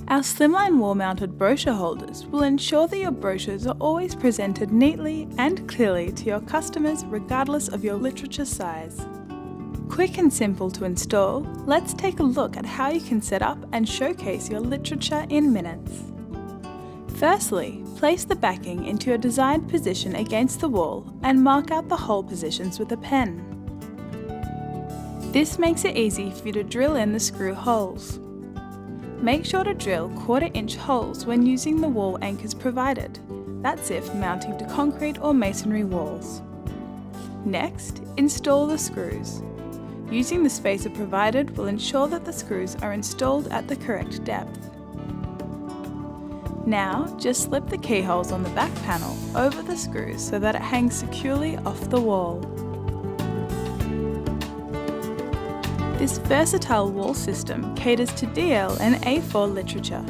Our Slimline wall-mounted brochure holders will ensure that your brochures are always presented neatly and clearly to your customers regardless of your literature size. Quick and simple to install, let's take a look at how you can set up and showcase your literature in minutes. Firstly, place the backing into your desired position against the wall and mark out the hole positions with a pen. This makes it easy for you to drill in the screw holes. Make sure to drill 1/4 inch holes when using the wall anchors provided. That's if mounting to concrete or masonry walls. Next, install the screws. Using the spacer provided will ensure that the screws are installed at the correct depth. Now, just slip the keyholes on the back panel over the screws so that it hangs securely off the wall. This versatile wall system caters to DL and A4 literature.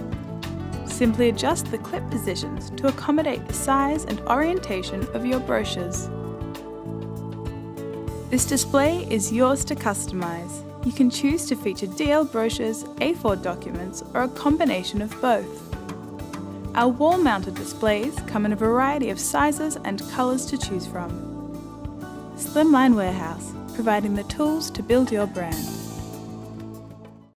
Simply adjust the clip positions to accommodate the size and orientation of your brochures. This display is yours to customize. You can choose to feature DL brochures, A4 documents, or a combination of both. Our wall-mounted displays come in a variety of sizes and colours to choose from. Slimline Warehouse, providing the tools to build your brand.